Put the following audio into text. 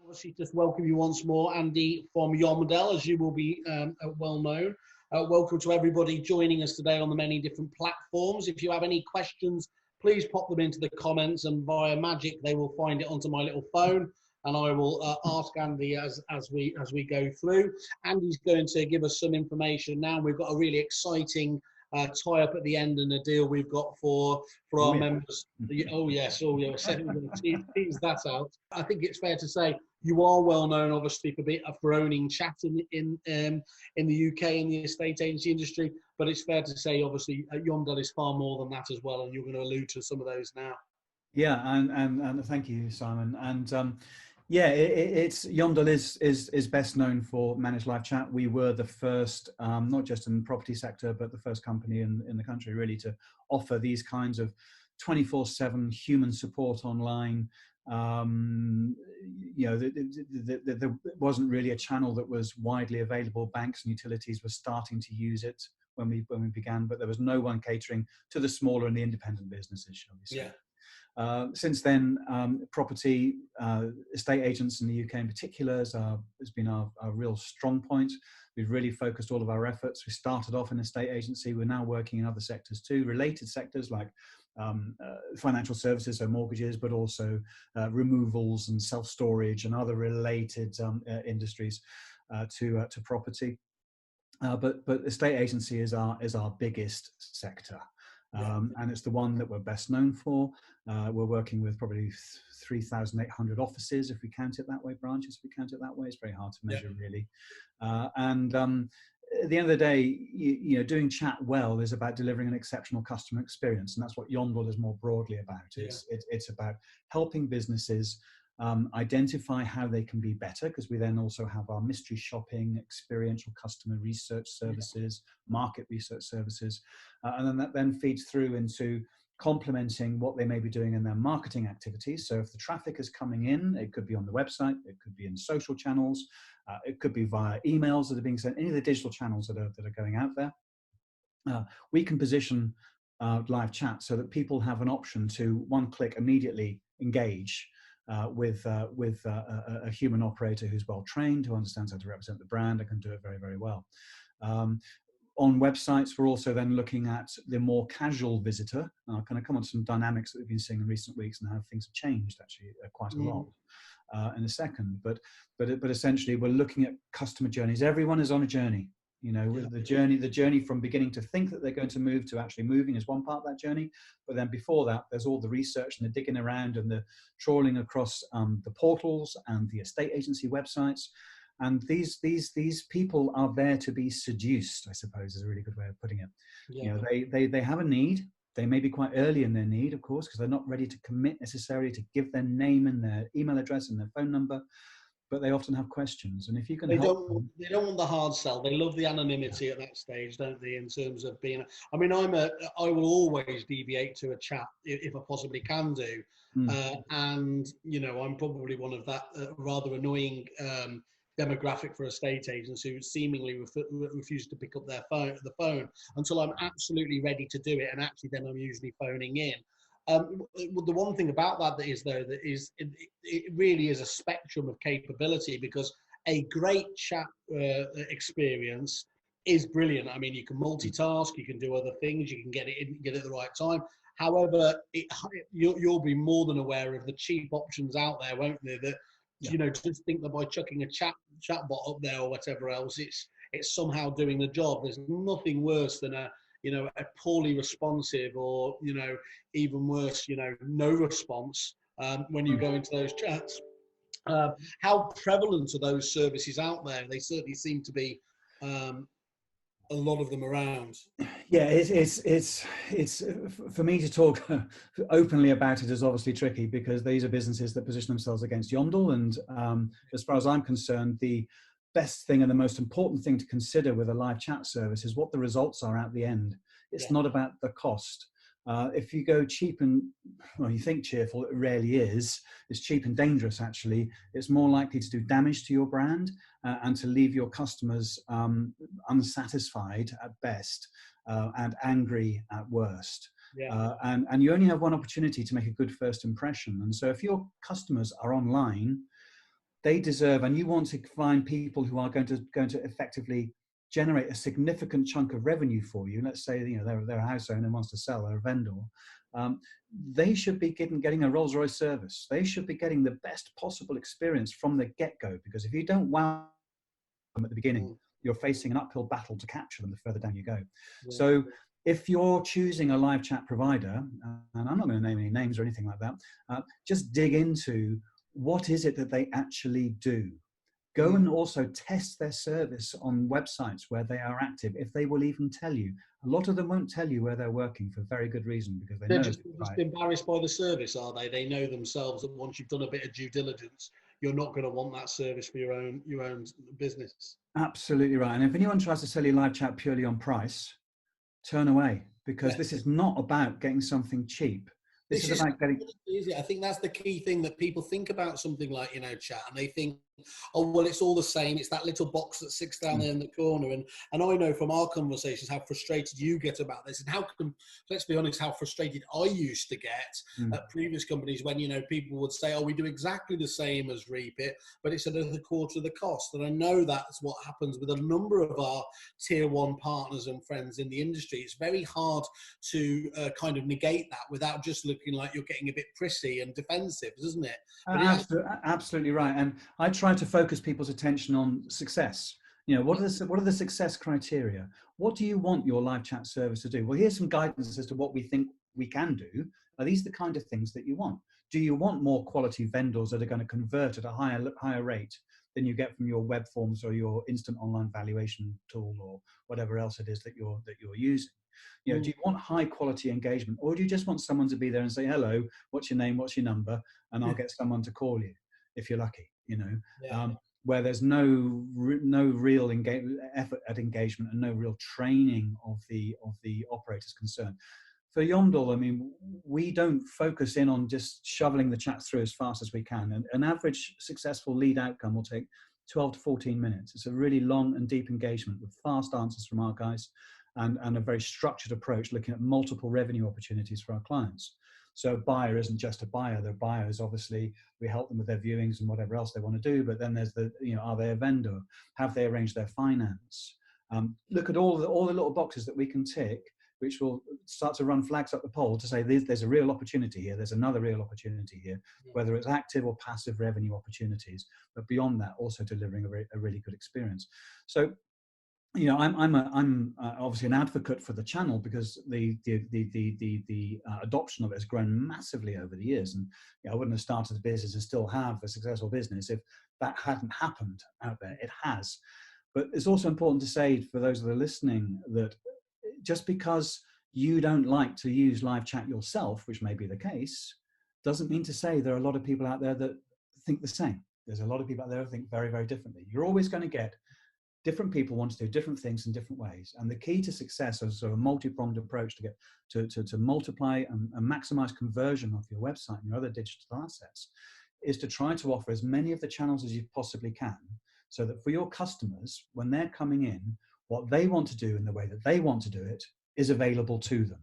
Obviously, just welcome you once more, Andy from Yomdel, as you will be well known. Welcome to everybody joining us today on the many different platforms. If you have any questions, please pop them into the comments, and via magic they will find it onto my little phone, and I will ask Andy as we go through. Andy's going to give us some information now. We've got a really exciting tie-up at the end and a deal we've got for our members. Oh yes, we're going to tease that out. I think it's fair to say you are well known, obviously, for owning chat in the UK in the estate agency industry, but it's fair to say, obviously, Yomdel is far more than that as well, and you're going to allude to some of those now. Yeah, and thank you, Simon. And yeah, it's Yomdel is best known for managed live chat. We were the first, not just in the property sector, but the first company in the country really to offer these kinds of 24/7 human support online. There wasn't really a channel that was widely available. Banks and utilities were starting to use it when we began, but there was no one catering to the smaller and the independent businesses, shall we say. Yeah. Since then, property estate agents in the UK in particular has been our real strong point. We've really focused all of our efforts. We started off in estate agency. We're now working in other sectors too, related sectors like financial services, so mortgages, but also removals and self-storage and other related industries to property. But estate agency is our biggest sector. And it's the one that we're best known for. We're working with probably 3,800 offices, if we count it that way, branches, if we count it that way. It's very hard to measure, really. And at the end of the day, doing chat well is about delivering an exceptional customer experience. And that's what Yomdel is more broadly about. It's about helping businesses identify how they can be better, because we then also have our mystery shopping, experiential customer research services, market research services, and then that then feeds through into complementing what they may be doing in their marketing activities. So if the traffic is coming in, it could be on the website, it could be in social channels, it could be via emails that are being sent, any of the digital channels that are going out there. We can position live chat so that people have an option to one click immediately engage with a human operator who's well trained, who understands how to represent the brand and can do it very, very well. On websites, we're also then looking at the more casual visitor. I'll kind of come on to some dynamics that we've been seeing in recent weeks and how things have changed actually quite a lot in a second. But essentially, we're looking at customer journeys. Everyone is on a journey. The journey from beginning to think that they're going to move to actually moving is one part of that journey. But then before that, there's all the research and the digging around and the trawling across the portals and the estate agency websites. And these people are there to be seduced, I suppose, is a really good way of putting it. Yeah. They have a need. They may be quite early in their need, of course, because they're not ready to commit necessarily to give their name and their email address and their phone number. But they often have questions, and if you can help them, they don't want the hard sell. They love the anonymity at that stage, don't they? In terms of being, I will always deviate to a chat if I possibly can do, and I'm probably one of that rather annoying demographic for estate agents who seemingly refuse to pick up the phone until I'm absolutely ready to do it, and actually then I'm usually phoning in. The one thing about that is it really is a spectrum of capability, because a great chat experience is brilliant. I mean, you can multitask, you can do other things, you can get it at the right time. However, you'll be more than aware of the cheap options out there, won't there? That just think that by chucking a chatbot up there or whatever else, it's somehow doing the job. There's nothing worse than a poorly responsive, or even worse, no response when you go into those chats. How prevalent are those services out there? They certainly seem to be a lot of them around. Yeah, it's for me to talk openly about it is obviously tricky, because these are businesses that position themselves against Yomdel, and as far as I'm concerned, the best thing and the most important thing to consider with a live chat service is what the results are at the end. It's not about the cost. If you go cheap and, well, you think cheerful, it rarely is. It's cheap and dangerous, actually. It's more likely to do damage to your brand and to leave your customers unsatisfied at best and angry at worst. Yeah. And you only have one opportunity to make a good first impression. And so if your customers are online, they deserve, and you want to find people who are going to effectively generate a significant chunk of revenue for you. Let's say, you know, they're a house owner and wants to sell, they're a vendor. Um, they should be getting a Rolls-Royce service. They should be getting the best possible experience from the get-go, because if you don't wow them at the beginning, you're facing an uphill battle to capture them the further down you go. Yeah. So if you're choosing a live chat provider, and I'm not going to name any names or anything like that, just dig into what is it that they actually do. Go and also test their service on websites where they are active, if they will even tell you. A lot of them won't tell you where they're working for very good reason, because they They're know just embarrassed by the service, are they? They know themselves that once you've done a bit of due diligence, you're not going to want that service for your own business. Absolutely right. And if anyone tries to sell you live chat purely on price, turn away, because this is not about getting something cheap. This is about getting. I think that's the key thing, that people think about something like, you know, chat, and they think, oh, well, it's all the same. It's that little box that sits down there in the corner. And I know from our conversations how frustrated you get about this, and let's be honest, how frustrated I used to get at previous companies when, you know, people would say, oh, we do exactly the same as Repeat, but it's at a quarter of the cost. And I know that's what happens with a number of our tier one partners and friends in the industry. It's very hard to kind of negate that without just looking like you're getting a bit prissy and defensive, isn't it? Absolutely right. And I try to focus people's attention on success. You know, what are the success criteria? What do you want your live chat service to do? Well, here's some guidance as to what we think we can do. Are these the kind of things that you want? Do you want more quality vendors that are going to convert at a higher rate than you get from your web forms or your instant online valuation tool or whatever else it is that you're using? You know, do you want high quality engagement, or do you just want someone to be there and say, hello, what's your name, what's your number, and I'll get someone to call you if you're lucky, you know? Where there's no real effort at engagement and no real training of the operators concerned. For Yomdel, I mean, we don't focus in on just shoveling the chat through as fast as we can. And an average successful lead outcome will take 12 to 14 minutes. It's a really long and deep engagement with fast answers from our guys, and a very structured approach looking at multiple revenue opportunities for our clients. So a buyer isn't just a buyer. They're buyers, obviously. We help them with their viewings and whatever else they want to do. But then there's the, you know, are they a vendor? Have they arranged their finance? Look at all the little boxes that we can tick, which will start to run flags up the pole to say there's a real opportunity here. There's another real opportunity here, whether it's active or passive revenue opportunities. But beyond that, also delivering a really good experience. So, you know, I'm obviously an advocate for the channel, because the adoption of it has grown massively over the years, and you know, I wouldn't have started a business and still have a successful business if that hadn't happened out there. It has. But it's also important to say, for those that are listening, that just because you don't like to use live chat yourself, which may be the case, doesn't mean to say there are a lot of people out there that think the same. There's a lot of people out there who think very, very differently. You're always going to get different people want to do different things in different ways. And the key to success is sort of a multi-pronged approach to get to multiply and maximize conversion of your website and your other digital assets, is to try to offer as many of the channels as you possibly can, so that for your customers, when they're coming in, what they want to do in the way that they want to do it is available to them.